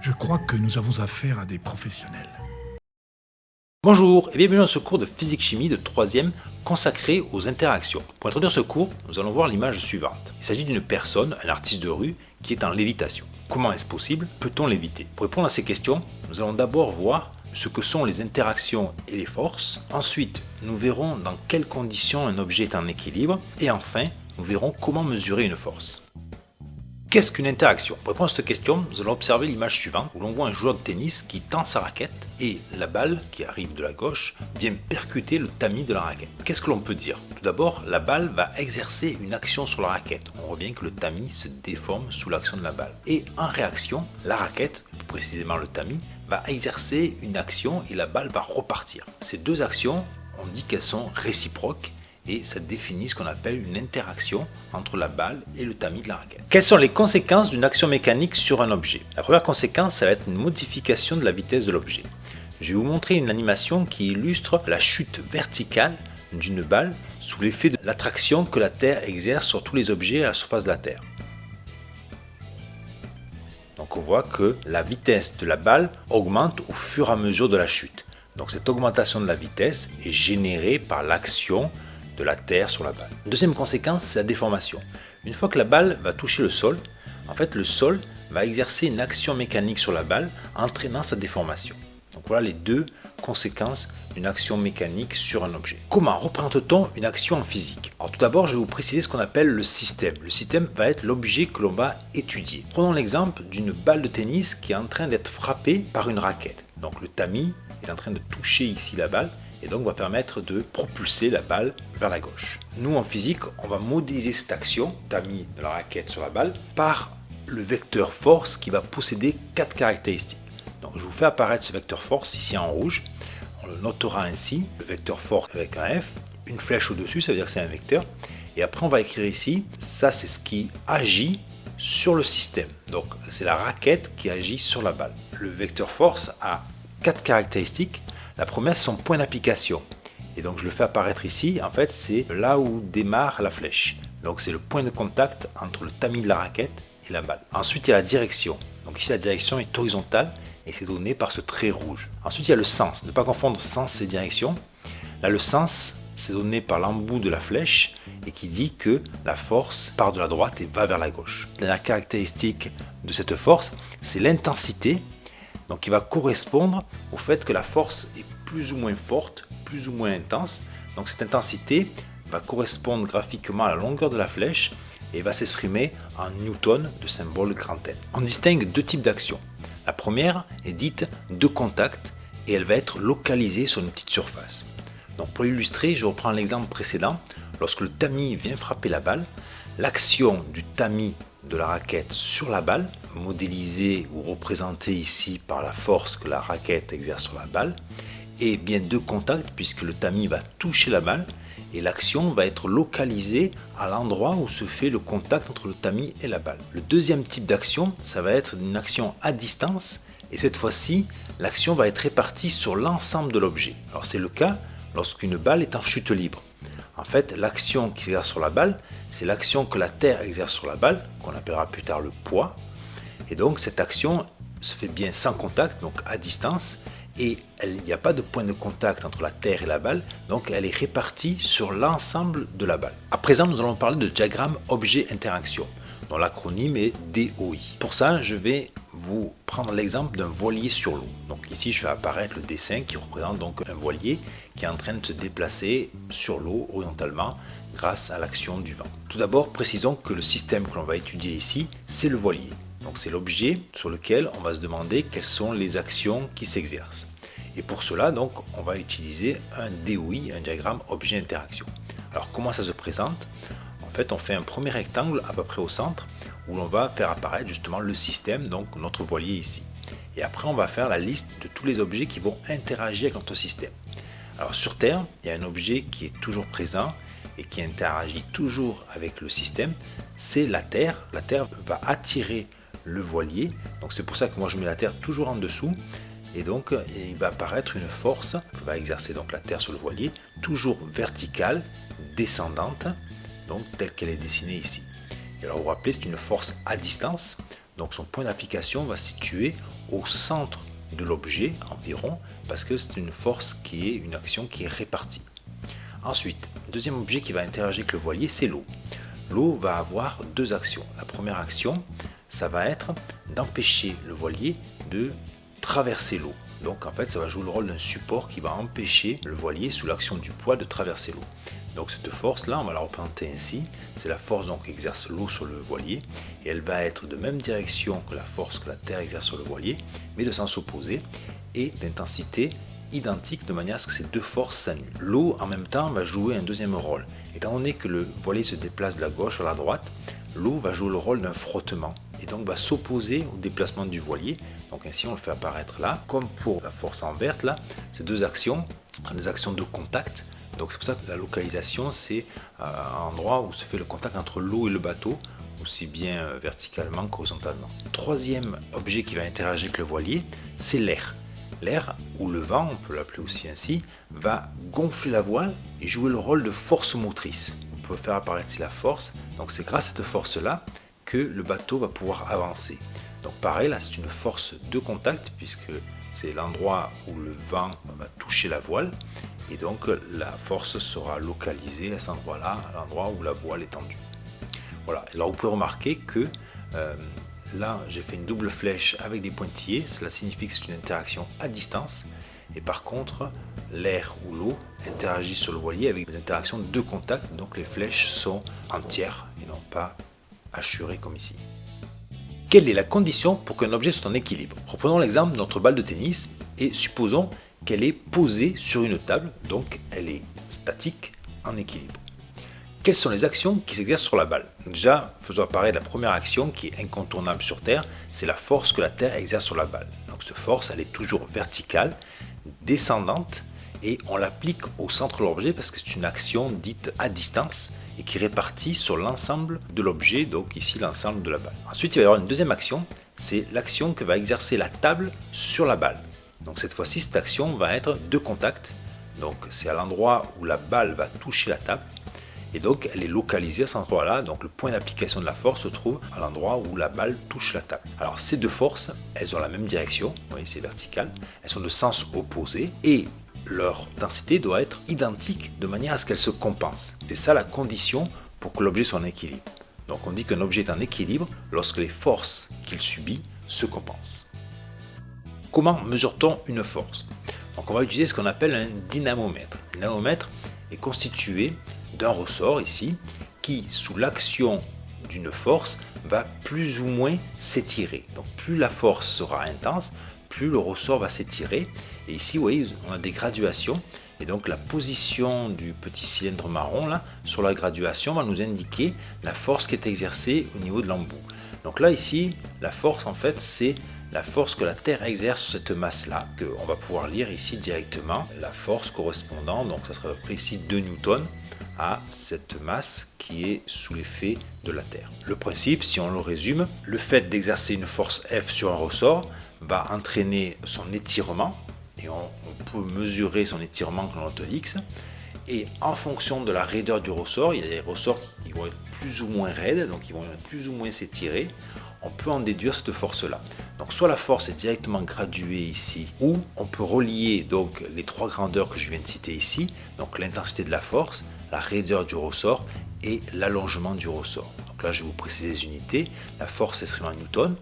Je crois que nous avons affaire à des professionnels. Bonjour et bienvenue dans ce cours de physique-chimie de 3e consacré aux interactions. Pour introduire ce cours, nous allons voir l'image suivante. Il s'agit d'une personne, un artiste de rue, qui est en lévitation. Comment est-ce possible? Peut-on l'éviter? Pour répondre à ces questions, nous allons d'abord voir ce que sont les interactions et les forces. Ensuite, nous verrons dans quelles conditions un objet est en équilibre. Et enfin, nous verrons comment mesurer une force. Qu'est-ce qu'une interaction? Pour répondre à cette question, nous allons observer l'image suivante où l'on voit un joueur de tennis qui tend sa raquette et la balle qui arrive de la gauche vient percuter le tamis de la raquette. Qu'est-ce que l'on peut dire? Tout d'abord, la balle va exercer une action sur la raquette. On voit bien que le tamis se déforme sous l'action de la balle. Et en réaction, la raquette, plus précisément le tamis, va exercer une action et la balle va repartir. Ces deux actions, on dit qu'elles sont réciproques. Et ça définit ce qu'on appelle une interaction entre la balle et le tamis de la raquette. Quelles sont les conséquences d'une action mécanique sur un objet? La première conséquence, ça va être une modification de la vitesse de l'objet. Je vais vous montrer une animation qui illustre la chute verticale d'une balle sous l'effet de l'attraction que la Terre exerce sur tous les objets à la surface de la Terre. Donc on voit que la vitesse de la balle augmente au fur et à mesure de la chute. Donc cette augmentation de la vitesse est générée par l'action de la Terre sur la balle. Deuxième conséquence, c'est la déformation. Une fois que la balle va toucher le sol, en fait le sol va exercer une action mécanique sur la balle, entraînant sa déformation. Donc voilà les deux conséquences d'une action mécanique sur un objet. Comment représente-t-on une action en physique? Alors tout d'abord, je vais vous préciser ce qu'on appelle le système. Le système va être l'objet que l'on va étudier. Prenons l'exemple d'une balle de tennis qui est en train d'être frappée par une raquette. Donc le tamis est en train de toucher ici la balle, et donc va permettre de propulser la balle vers la gauche. Nous en physique, on va modéliser cette action, tamis de la raquette sur la balle, par le vecteur force qui va posséder 4 caractéristiques. Donc je vous fais apparaître ce vecteur force ici en rouge, on le notera ainsi, le vecteur force avec un F, une flèche au-dessus, ça veut dire que c'est un vecteur, et après on va écrire ici, ça c'est ce qui agit sur le système, donc c'est la raquette qui agit sur la balle. Le vecteur force a 4 caractéristiques. La première, c'est son point d'application. Et donc je le fais apparaître ici, en fait c'est là où démarre la flèche. Donc c'est le point de contact entre le tamis de la raquette et la balle. Ensuite il y a la direction. Donc ici la direction est horizontale et c'est donné par ce trait rouge. Ensuite il y a le sens. Ne pas confondre sens et direction. Là le sens c'est donné par l'embout de la flèche et qui dit que la force part de la droite et va vers la gauche. La caractéristique de cette force, c'est l'intensité. Donc il va correspondre au fait que la force est plus ou moins forte, plus ou moins intense. Donc cette intensité va correspondre graphiquement à la longueur de la flèche et va s'exprimer en newton de symbole grand N. On distingue deux types d'actions. La première est dite de contact et elle va être localisée sur une petite surface. Donc pour l'illustrer, je reprends l'exemple précédent. Lorsque le tamis vient frapper la balle, l'action du tamis de la raquette sur la balle, modélisée ou représentée ici par la force que la raquette exerce sur la balle, est bien de contact puisque le tamis va toucher la balle et l'action va être localisée à l'endroit où se fait le contact entre le tamis et la balle. Le deuxième type d'action, ça va être une action à distance et cette fois-ci, l'action va être répartie sur l'ensemble de l'objet. Alors c'est le cas lorsqu'une balle est en chute libre. En fait, l'action qui s'exerce sur la balle, c'est l'action que la Terre exerce sur la balle, qu'on appellera plus tard le poids. Et donc cette action se fait bien sans contact, donc à distance, et il n'y a pas de point de contact entre la Terre et la balle, donc elle est répartie sur l'ensemble de la balle. À présent, nous allons parler de diagramme objet-interaction, dont l'acronyme est DOI. Pour ça, je vais vous prendre l'exemple d'un voilier sur l'eau. Donc ici, je fais apparaître le dessin qui représente donc un voilier qui est en train de se déplacer sur l'eau horizontalement grâce à l'action du vent. Tout d'abord, précisons que le système que l'on va étudier ici, c'est le voilier. Donc c'est l'objet sur lequel on va se demander quelles sont les actions qui s'exercent. Et pour cela, donc, on va utiliser un DOI, un diagramme objet-interaction. Alors comment ça se présente? En fait, on fait un premier rectangle à peu près au centre où l'on va faire apparaître justement le système, donc notre voilier ici. Et après, on va faire la liste de tous les objets qui vont interagir avec notre système. Alors sur Terre, il y a un objet qui est toujours présent et qui interagit toujours avec le système, c'est la Terre. La Terre va attirer le voilier, donc c'est pour ça que moi je mets la Terre toujours en dessous. Et donc il va apparaître une force que va exercer donc la Terre sur le voilier, toujours verticale, descendante, donc telle qu'elle est dessinée ici. Et alors vous vous rappelez, c'est une force à distance, Donc son point d'application va se situer au centre de l'objet environ, parce que c'est une force qui est une action qui est répartie. Ensuite, deuxième objet qui va interagir avec le voilier, c'est l'eau. L'eau va avoir deux actions. La première action, ça va être d'empêcher le voilier de traverser l'eau. Donc en fait, ça va jouer le rôle d'un support qui va empêcher le voilier sous l'action du poids de traverser l'eau. Donc cette force-là, on va la représenter ainsi. C'est la force donc qu'exerce l'eau sur le voilier, et elle va être de même direction que la force que la Terre exerce sur le voilier, mais de sens opposé, et d'intensité identique de manière à ce que ces deux forces s'annulent. L'eau en même temps va jouer un deuxième rôle. Étant donné que le voilier se déplace de la gauche vers la droite, l'eau va jouer le rôle d'un frottement et donc va s'opposer au déplacement du voilier. Donc ainsi on le fait apparaître là, comme pour la force en verte là, ces deux actions sont des actions de contact. Donc c'est pour ça que la localisation c'est un endroit où se fait le contact entre l'eau et le bateau, aussi bien verticalement qu'horizontalement. Troisième objet qui va interagir avec le voilier, c'est l'air. L'air, ou le vent, on peut l'appeler aussi ainsi, va gonfler la voile et jouer le rôle de force motrice. On peut faire apparaître ici la force, donc c'est grâce à cette force-là que le bateau va pouvoir avancer. Donc pareil, là c'est une force de contact, puisque c'est l'endroit où le vent va toucher la voile, et donc la force sera localisée à cet endroit-là, à l'endroit où la voile est tendue. Voilà, alors vous pouvez remarquer que là, j'ai fait une double flèche avec des pointillés. Cela signifie que c'est une interaction à distance. Et par contre, l'air ou l'eau interagissent sur le voilier avec des interactions de contact. Donc les flèches sont entières et non pas hachurées comme ici. Quelle est la condition pour qu'un objet soit en équilibre? Reprenons l'exemple de notre balle de tennis et supposons qu'elle est posée sur une table. Donc elle est statique, en équilibre. Quelles sont les actions qui s'exercent sur la balle? Déjà, faisons apparaître la première action qui est incontournable sur Terre, c'est la force que la Terre exerce sur la balle. Donc cette force, elle est toujours verticale, descendante, et on l'applique au centre de l'objet parce que c'est une action dite à distance et qui est répartie sur l'ensemble de l'objet, donc ici l'ensemble de la balle. Ensuite, il va y avoir une deuxième action, c'est l'action que va exercer la table sur la balle. Donc cette fois-ci, cette action va être de contact, donc c'est à l'endroit où la balle va toucher la table. Et donc elle est localisée à cet endroit-là, donc le point d'application de la force se trouve à l'endroit où la balle touche la table. Alors ces deux forces, elles ont la même direction, vous voyez c'est vertical, elles sont de sens opposé et leur densité doit être identique de manière à ce qu'elles se compensent. C'est ça la condition pour que l'objet soit en équilibre. Donc on dit qu'un objet est en équilibre lorsque les forces qu'il subit se compensent. Comment mesure-t-on une force? Donc on va utiliser ce qu'on appelle un dynamomètre. Un dynamomètre est constitué d'un ressort ici qui, sous l'action d'une force, va plus ou moins s'étirer. Donc plus la force sera intense, plus le ressort va s'étirer. Et ici, vous voyez, on a des graduations. Et donc la position du petit cylindre marron là, sur la graduation va nous indiquer la force qui est exercée au niveau de l'embout. Donc là, ici, la force en fait, c'est la force que la Terre exerce sur cette masse-là, qu'on va pouvoir lire ici directement, la force correspondant, donc ça sera à peu près ici 2 newtons, à cette masse qui est sous l'effet de la Terre. Le principe, si on le résume, le fait d'exercer une force F sur un ressort va entraîner son étirement, et on peut mesurer son étirement comme note X, et en fonction de la raideur du ressort, il y a des ressorts qui vont être plus ou moins raides, donc ils vont plus ou moins s'étirer, on peut en déduire cette force-là. Donc soit la force est directement graduée ici, ou on peut relier donc les trois grandeurs que je viens de citer ici, donc l'intensité de la force, la raideur du ressort et l'allongement du ressort. Donc là je vais vous préciser les unités, la force sera en newton,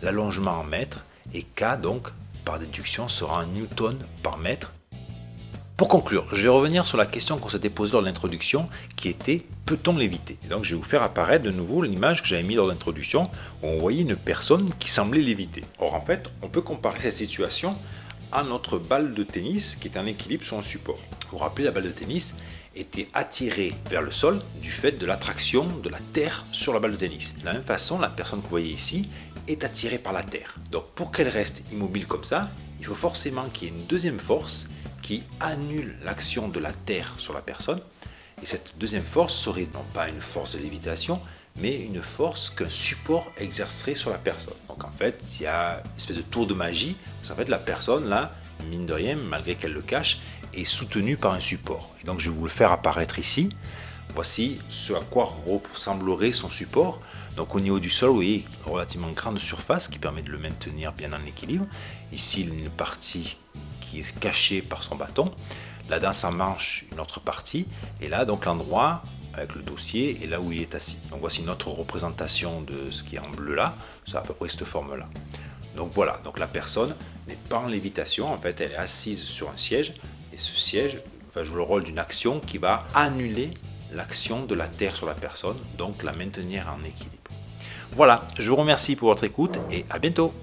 l'allongement en mètres, et K donc par déduction sera en newton par mètre. Pour conclure, je vais revenir sur la question qu'on s'était posée lors de l'introduction qui était « Peut-on léviter ?» Donc je vais vous faire apparaître de nouveau l'image que j'avais mise lors de l'introduction où on voyait une personne qui semblait léviter. Or en fait, on peut comparer cette situation à notre balle de tennis qui est en équilibre sur un support. Vous vous rappelez, la balle de tennis était attirée vers le sol du fait de l'attraction de la Terre sur la balle de tennis. De la même façon, la personne que vous voyez ici est attirée par la Terre. Donc pour qu'elle reste immobile comme ça, il faut forcément qu'il y ait une deuxième force qui annule l'action de la Terre sur la personne. Et cette deuxième force serait non pas une force de lévitation, mais une force qu'un support exercerait sur la personne. Donc en fait, il y a une espèce de tour de magie. En fait, la personne, là, mine de rien, malgré qu'elle le cache, est soutenue par un support. Et donc je vais vous le faire apparaître ici. Voici ce à quoi ressemblerait son support. Donc au niveau du sol, vous voyez, une relativement grande surface qui permet de le maintenir bien en équilibre. Ici, une partie qui est cachée par son bâton. Là dans sa manche, une autre partie. Et là, donc l'endroit avec le dossier et là où il est assis. Donc voici notre représentation de ce qui est en bleu là. C'est à peu près cette forme-là. Donc voilà, donc la personne n'est pas en lévitation, en fait elle est assise sur un siège et ce siège va jouer le rôle d'une action qui va annuler l'action de la Terre sur la personne, donc la maintenir en équilibre. Voilà, je vous remercie pour votre écoute et à bientôt.